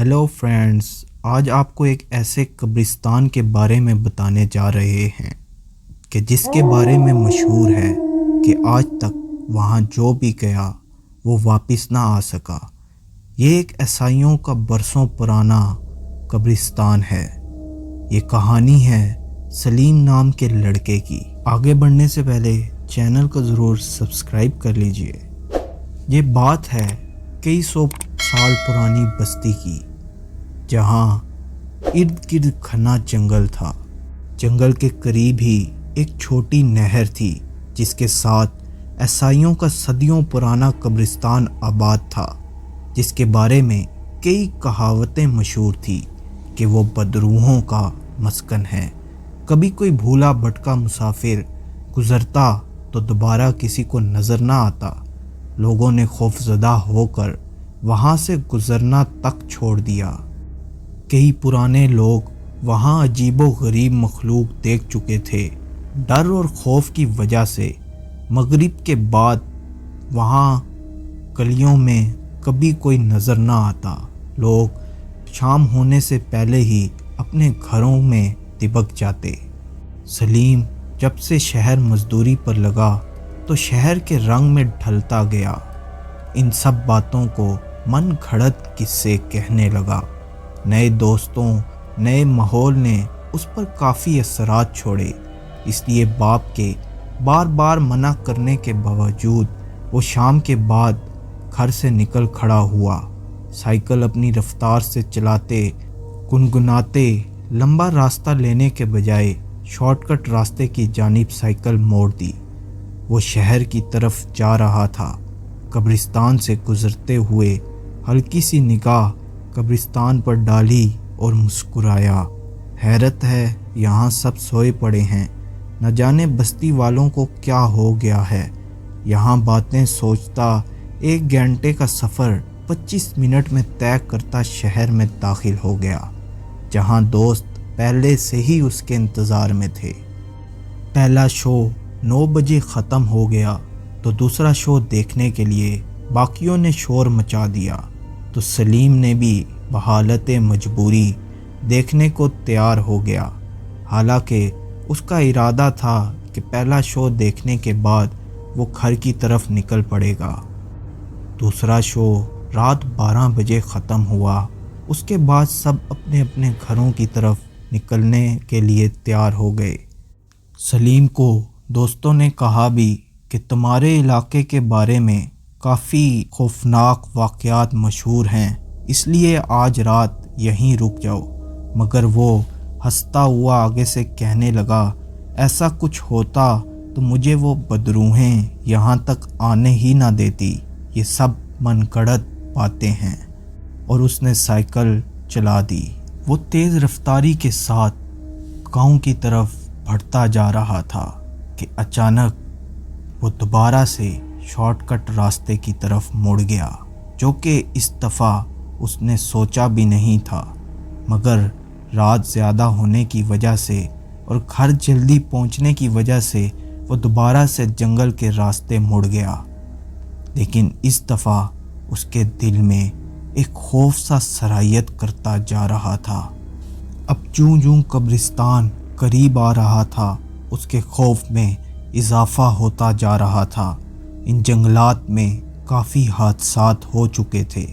Hello friends, آج آپ کو ایک ایسے قبرستان کے بارے میں بتانے جا رہے ہیں کہ جس کے بارے میں مشہور ہے کہ آج تک وہاں جو بھی گیا وہ واپس نہ آ سکا۔ یہ ایک عیسائیوں کا برسوں پرانا قبرستان ہے۔ یہ کہانی ہے سلیم نام کے لڑکے کی۔ آگے بڑھنے سے پہلے چینل کو ضرور سبسکرائب کر لیجئے۔ یہ بات ہے کئی سو سال پرانی بستی کی، جہاں ارد گرد گھنا جنگل تھا۔ جنگل کے قریب ہی ایک چھوٹی نہر تھی جس کے ساتھ عیسائیوں کا صدیوں پرانا قبرستان آباد تھا، جس کے بارے میں کئی کہاوتیں مشہور تھی کہ وہ بدروحوں کا مسکن ہے۔ کبھی کوئی بھولا بھٹکا مسافر گزرتا تو دوبارہ کسی کو نظر نہ آتا۔ لوگوں نے خوفزدہ ہو کر وہاں سے گزرنا تک چھوڑ دیا۔ کئی پرانے لوگ وہاں عجیب و غریب مخلوق دیکھ چکے تھے۔ ڈر اور خوف کی وجہ سے مغرب کے بعد وہاں گلیوں میں کبھی کوئی نظر نہ آتا۔ لوگ شام ہونے سے پہلے ہی اپنے گھروں میں دبک جاتے۔ سلیم جب سے شہر مزدوری پر لگا تو شہر کے رنگ میں ڈھلتا گیا۔ ان سب باتوں کو من گھڑت قصے کہنے لگا۔ نئے دوستوں، نئے ماحول نے اس پر کافی اثرات چھوڑے، اس لیے باپ کے بار بار منع کرنے کے باوجود وہ شام کے بعد گھر سے نکل کھڑا ہوا۔ سائیکل اپنی رفتار سے چلاتے گنگناتے لمبا راستہ لینے کے بجائے شارٹ کٹ راستے کی جانب سائیکل موڑ دی۔ وہ شہر کی طرف جا رہا تھا۔ قبرستان سے گزرتے ہوئے ہلکی سی نگاہ قبرستان پر ڈالی اور مسکرایا۔ حیرت ہے، یہاں سب سوئے پڑے ہیں، نہ جانے بستی والوں کو کیا ہو گیا ہے۔ یہاں باتیں سوچتا 1 گھنٹے کا سفر 25 منٹ میں طے کرتا شہر میں داخل ہو گیا، جہاں دوست پہلے سے ہی اس کے انتظار میں تھے۔ پہلا شو 9 بجے ختم ہو گیا تو دوسرا شو دیکھنے کے لیے باقیوں نے شور مچا دیا، تو سلیم نے بھی بحالت مجبوری دیکھنے کو تیار ہو گیا۔ حالانکہ اس کا ارادہ تھا کہ پہلا شو دیکھنے کے بعد وہ گھر کی طرف نکل پڑے گا۔ دوسرا شو رات 12 بجے ختم ہوا۔ اس کے بعد سب اپنے اپنے گھروں کی طرف نکلنے کے لیے تیار ہو گئے۔ سلیم کو دوستوں نے کہا بھی کہ تمہارے علاقے کے بارے میں کافی خوفناک واقعات مشہور ہیں، اس لیے آج رات یہیں رک جاؤ، مگر وہ ہنستا ہوا آگے سے کہنے لگا، ایسا کچھ ہوتا تو مجھے وہ بدروحیں یہاں تک آنے ہی نہ دیتی۔ یہ سب من گھڑت باتیں ہیں۔ اور اس نے سائیکل چلا دی۔ وہ تیز رفتاری کے ساتھ گاؤں کی طرف بڑھتا جا رہا تھا کہ اچانک وہ دوبارہ سے شارٹ کٹ راستے کی طرف مڑ گیا، جو کہ اس دفعہ اس نے سوچا بھی نہیں تھا، مگر رات زیادہ ہونے کی وجہ سے اور گھر جلدی پہنچنے کی وجہ سے وہ دوبارہ سے جنگل کے راستے مڑ گیا۔ لیکن اس دفعہ اس کے دل میں ایک خوف سا سرایت کرتا جا رہا تھا۔ اب جوں جوں قبرستان قریب آ رہا تھا، اس کے خوف میں اضافہ ہوتا جا رہا تھا۔ ان جنگلات میں کافی حادثات ہو چکے تھے،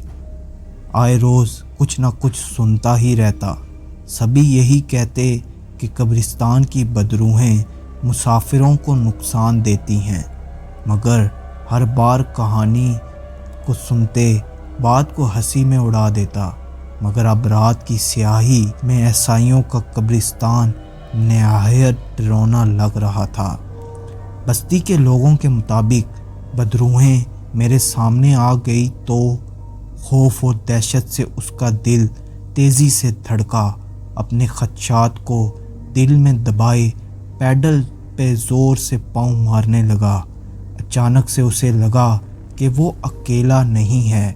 آئے روز کچھ نہ کچھ سنتا ہی رہتا۔ سبھی یہی کہتے کہ قبرستان کی بدروحیں مسافروں کو نقصان دیتی ہیں، مگر ہر بار کہانی کو سنتے بات کو ہنسی میں اڑا دیتا۔ مگر اب رات کی سیاہی میں عیسائیوں کا قبرستان نہایت ڈراؤنا لگ رہا تھا۔ بستی کے لوگوں کے مطابق بدروحیں میرے سامنے آ گئی تو خوف اور دہشت سے اس کا دل تیزی سے دھڑکا۔ اپنے خدشات کو دل میں دبائے پیڈل پہ زور سے پاؤں مارنے لگا۔ اچانک سے اسے لگا کہ وہ اکیلا نہیں ہے،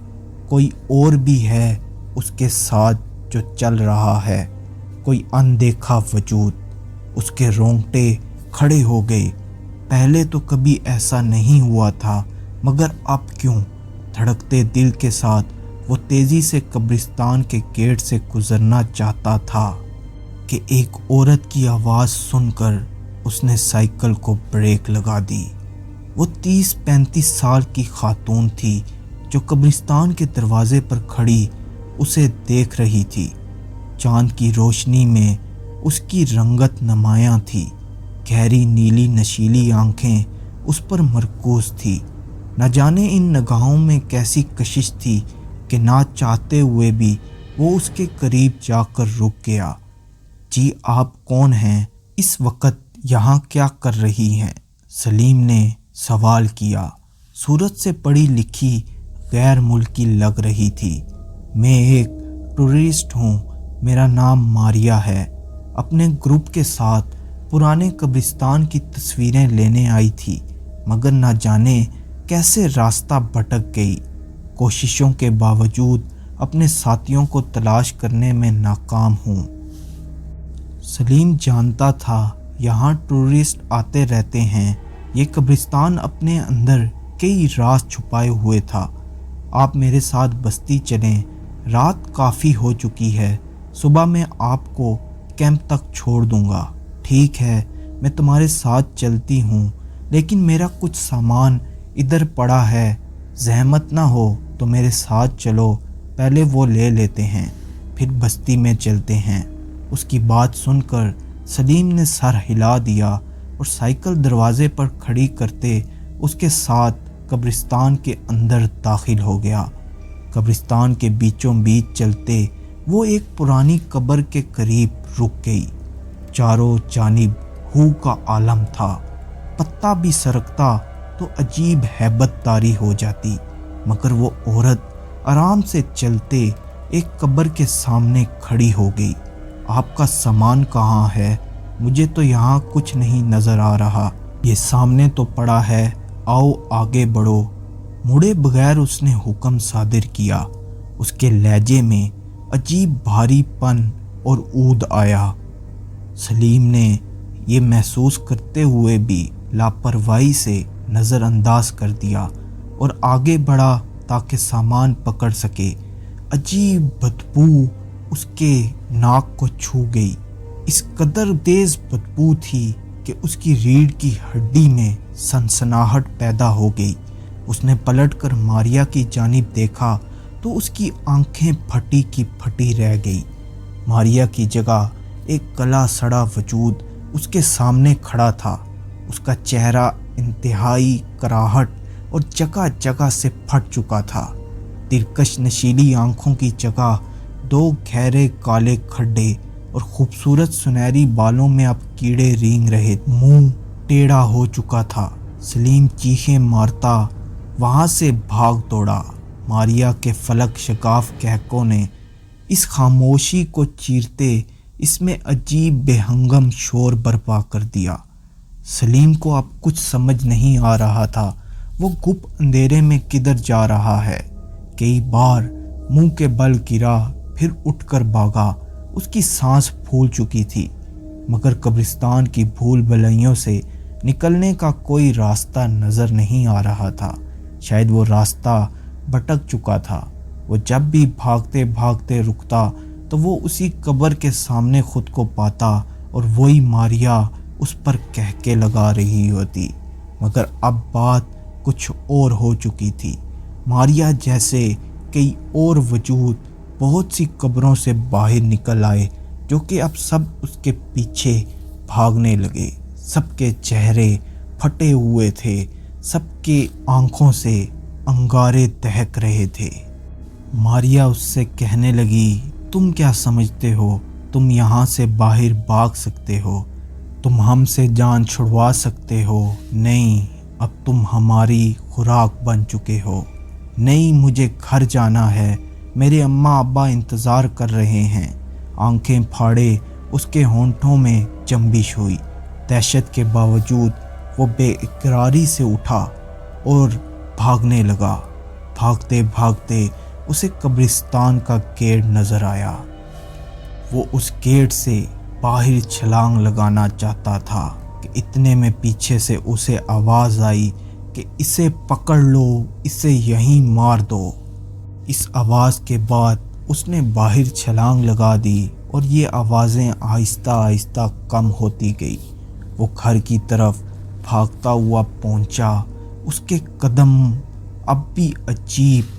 کوئی اور بھی ہے اس کے ساتھ جو چل رہا ہے، کوئی اندیکھا وجود۔ اس کے رونگٹے کھڑے ہو گئے۔ پہلے تو کبھی ایسا نہیں ہوا تھا، مگر اب کیوں؟ دھڑکتے دل کے ساتھ وہ تیزی سے قبرستان کے گیٹ سے گزرنا چاہتا تھا کہ ایک عورت کی آواز سن کر اس نے سائیکل کو بریک لگا دی۔ وہ 30-35 سال کی خاتون تھی جو قبرستان کے دروازے پر کھڑی اسے دیکھ رہی تھی۔ چاند کی روشنی میں اس کی رنگت نمایاں تھی، گہری نیلی نشیلی آنکھیں اس پر مرکوز تھی۔ نہ جانے ان نگاہوں میں کیسی کشش تھی کہ نہ چاہتے ہوئے بھی وہ اس کے قریب جا کر رک گیا۔ جی آپ کون ہیں؟ اس وقت یہاں کیا کر رہی ہیں؟ سلیم نے سوال کیا۔ صورت سے پڑھی لکھی غیر ملکی لگ رہی تھی۔ میں ایک ٹورسٹ ہوں، میرا نام ماریا ہے۔ اپنے گروپ کے ساتھ پرانے قبرستان کی تصویریں لینے آئی تھی، مگر نہ جانے کیسے راستہ بھٹک گئی۔ کوششوں کے باوجود اپنے ساتھیوں کو تلاش کرنے میں ناکام ہوں۔ سلیم جانتا تھا یہاں ٹورسٹ آتے رہتے ہیں۔ یہ قبرستان اپنے اندر کئی راز چھپائے ہوئے تھا۔ آپ میرے ساتھ بستی چلیں، رات کافی ہو چکی ہے، صبح میں آپ کو کیمپ تک چھوڑ دوں گا۔ ٹھیک ہے، میں تمہارے ساتھ چلتی ہوں، لیکن میرا کچھ سامان ادھر پڑا ہے، زحمت نہ ہو تو میرے ساتھ چلو، پہلے وہ لے لیتے ہیں، پھر بستی میں چلتے ہیں۔ اس کی بات سن کر سلیم نے سر ہلا دیا اور سائیکل دروازے پر کھڑی کرتے اس کے ساتھ قبرستان کے اندر داخل ہو گیا۔ قبرستان کے بیچوں بیچ چلتے وہ ایک پرانی قبر کے قریب رک گئی۔ چاروں جانب ہو کا عالم تھا، پتا بھی سرکتا تو عجیب ہیبت طاری ہو جاتی، مگر وہ عورت آرام سے چلتے ایک قبر کے سامنے کھڑی ہو گئی۔ آپ کا سامان کہاں ہے؟ مجھے تو یہاں کچھ نہیں نظر آ رہا۔ یہ سامنے تو پڑا ہے، آؤ آگے بڑھو۔ مڑے بغیر اس نے حکم صادر کیا۔ اس کے لہجے میں عجیب بھاری پن اور عود آیا۔ سلیم نے یہ محسوس کرتے ہوئے بھی لاپرواہی سے نظر انداز کر دیا اور آگے بڑھا تاکہ سامان پکڑ سکے۔ عجیب بدبو اس کے ناک کو چھو گئی۔ اس قدر تیز بدبو تھی کہ اس کی ریڑھ کی ہڈی میں سنسناہٹ پیدا ہو گئی۔ اس نے پلٹ کر ماریا کی جانب دیکھا تو اس کی آنکھیں پھٹی کی پھٹی رہ گئی۔ ماریا کی جگہ ایک گلا سڑا وجود اس کے سامنے کھڑا تھا۔ اس کا چہرہ انتہائی کراہٹ اور جگہ جگہ سے پھٹ چکا تھا۔ دلکش نشیلی آنکھوں کی جگہ دو گہرے کالے کھڈے اور خوبصورت سنہری بالوں میں اب کیڑے رینگ رہے۔ منہ ٹیڑھا ہو چکا تھا۔ سلیم چیخیں مارتا وہاں سے بھاگ دوڑا۔ ماریا کے فلک شگاف قہقوں نے اس خاموشی کو چیرتے اس میں عجیب بے ہنگم شور برپا کر دیا۔ سلیم کو اب کچھ سمجھ نہیں آ رہا تھا، وہ گپ اندھیرے میں کدھر جا رہا ہے۔ کئی بار منہ کے بل گرا، پھر اٹھ کر بھاگا۔ اس کی سانس پھول چکی تھی، مگر قبرستان کی بھول بھلائیوں سے نکلنے کا کوئی راستہ نظر نہیں آ رہا تھا۔ شاید وہ راستہ بھٹک چکا تھا۔ وہ جب بھی بھاگتے بھاگتے رکتا تو وہ اسی قبر کے سامنے خود کو پاتا اور وہی ماریا اس پر کہکے لگا رہی ہوتی۔ مگر اب بات کچھ اور ہو چکی تھی۔ ماریا جیسے کئی اور وجود بہت سی قبروں سے باہر نکل آئے، جو کہ اب سب اس کے پیچھے بھاگنے لگے۔ سب کے چہرے پھٹے ہوئے تھے، سب کے آنکھوں سے انگارے دہک رہے تھے۔ ماریا اس سے کہنے لگی، تم کیا سمجھتے ہو تم یہاں سے باہر بھاگ سکتے ہو؟ تم ہم سے جان چھڑوا سکتے ہو؟ نہیں، اب تم ہماری خوراک بن چکے ہو۔ نہیں، مجھے گھر جانا ہے، میرے اماں ابا انتظار کر رہے ہیں۔ آنکھیں پھاڑے اس کے ہونٹوں میں جنبش ہوئی۔ دہشت کے باوجود وہ بے اقراری سے اٹھا اور بھاگنے لگا۔ بھاگتے بھاگتے اسے قبرستان کا گیٹ نظر آیا۔ وہ اس گیٹ سے باہر چھلانگ لگانا چاہتا تھا کہ اتنے میں پیچھے سے اسے آواز آئی کہ اسے پکڑ لو، اسے یہیں مار دو۔ اس آواز کے بعد اس نے باہر چھلانگ لگا دی اور یہ آوازیں آہستہ آہستہ کم ہوتی گئی۔ وہ گھر کی طرف بھاگتا ہوا پہنچا۔ اس کے قدم اب بھی عجیب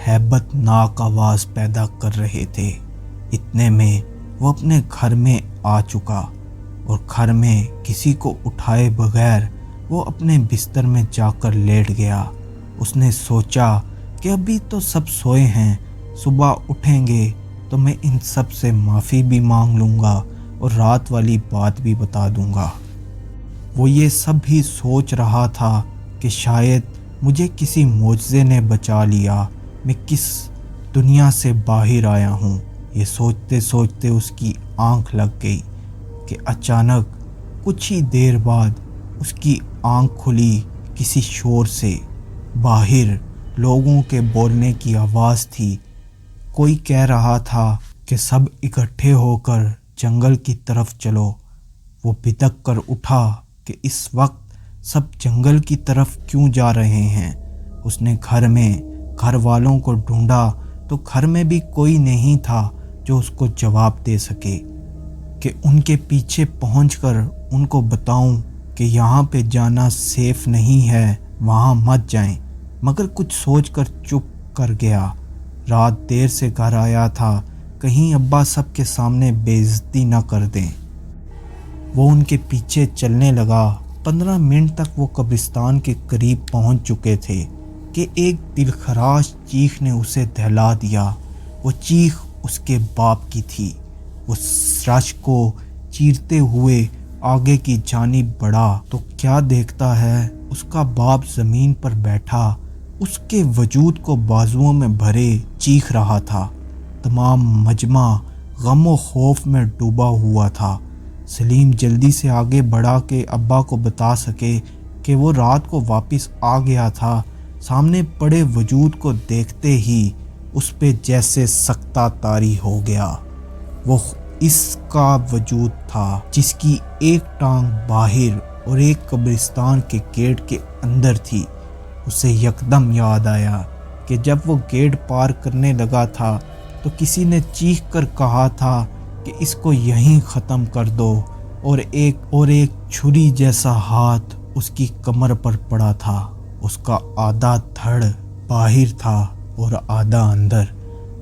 ہیبت ناک آواز پیدا کر رہے تھے۔ اتنے میں وہ اپنے گھر میں آ چکا اور گھر میں کسی کو اٹھائے بغیر وہ اپنے بستر میں جا کر لیٹ گیا۔ اس نے سوچا کہ ابھی تو سب سوئے ہیں، صبح اٹھیں گے تو میں ان سب سے معافی بھی مانگ لوں گا اور رات والی بات بھی بتا دوں گا۔ وہ یہ سب بھی سوچ رہا تھا کہ شاید مجھے کسی معجزے نے بچا لیا، میں کس دنیا سے باہر آیا ہوں۔ یہ سوچتے سوچتے اس کی آنکھ لگ گئی کہ اچانک کچھ ہی دیر بعد اس کی آنکھ کھلی کسی شور سے۔ باہر لوگوں کے بولنے کی آواز تھی۔ کوئی کہہ رہا تھا کہ سب اکٹھے ہو کر جنگل کی طرف چلو۔ وہ بدک کر اٹھا کہ اس وقت سب جنگل کی طرف کیوں جا رہے ہیں۔ اس نے گھر والوں کو ڈھونڈا تو گھر میں بھی کوئی نہیں تھا جو اس کو جواب دے سکے کہ ان کے پیچھے پہنچ کر ان کو بتاؤں کہ یہاں پہ جانا سیف نہیں ہے، وہاں مت جائیں، مگر کچھ سوچ کر چپ کر گیا۔ رات دیر سے گھر آیا تھا، کہیں ابا سب کے سامنے بے عزتی نہ کر دیں۔ وہ ان کے پیچھے چلنے لگا۔ 15 منٹ تک وہ قبرستان کے قریب پہنچ چکے تھے کہ ایک دلخراش چیخ نے اسے دہلا دیا۔ وہ چیخ اس کے باپ کی تھی۔ وہ رش کو چیرتے ہوئے آگے کی جانب بڑھا تو کیا دیکھتا ہے، اس کا باپ زمین پر بیٹھا، اس کے وجود کو بازوؤں میں بھرے چیخ رہا تھا۔ تمام مجمع غم و خوف میں ڈوبا ہوا تھا۔ سلیم جلدی سے آگے بڑھا کہ ابا کو بتا سکے کہ وہ رات کو واپس آ گیا تھا۔ سامنے پڑے وجود کو دیکھتے ہی اس پہ جیسے سکتہ طاری ہو گیا۔ وہ اس کا وجود تھا جس کی ایک ٹانگ باہر اور ایک قبرستان کے گیٹ کے اندر تھی۔ اسے یکدم یاد آیا کہ جب وہ گیٹ پار کرنے لگا تھا تو کسی نے چیخ کر کہا تھا کہ اس کو یہیں ختم کر دو، اور ایک چھری جیسا ہاتھ اس کی کمر پر پڑا تھا۔ اس کا آدھا دھڑ باہر تھا اور آدھا اندر۔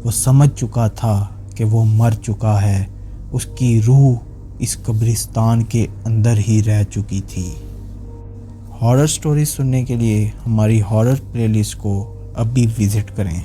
وہ سمجھ چکا تھا کہ وہ مر چکا ہے، اس کی روح اس قبرستان کے اندر ہی رہ چکی تھی۔ ہارر سٹوریز سننے کے لیے ہماری ہارر پلے لسٹ کو اب بھی وزٹ کریں۔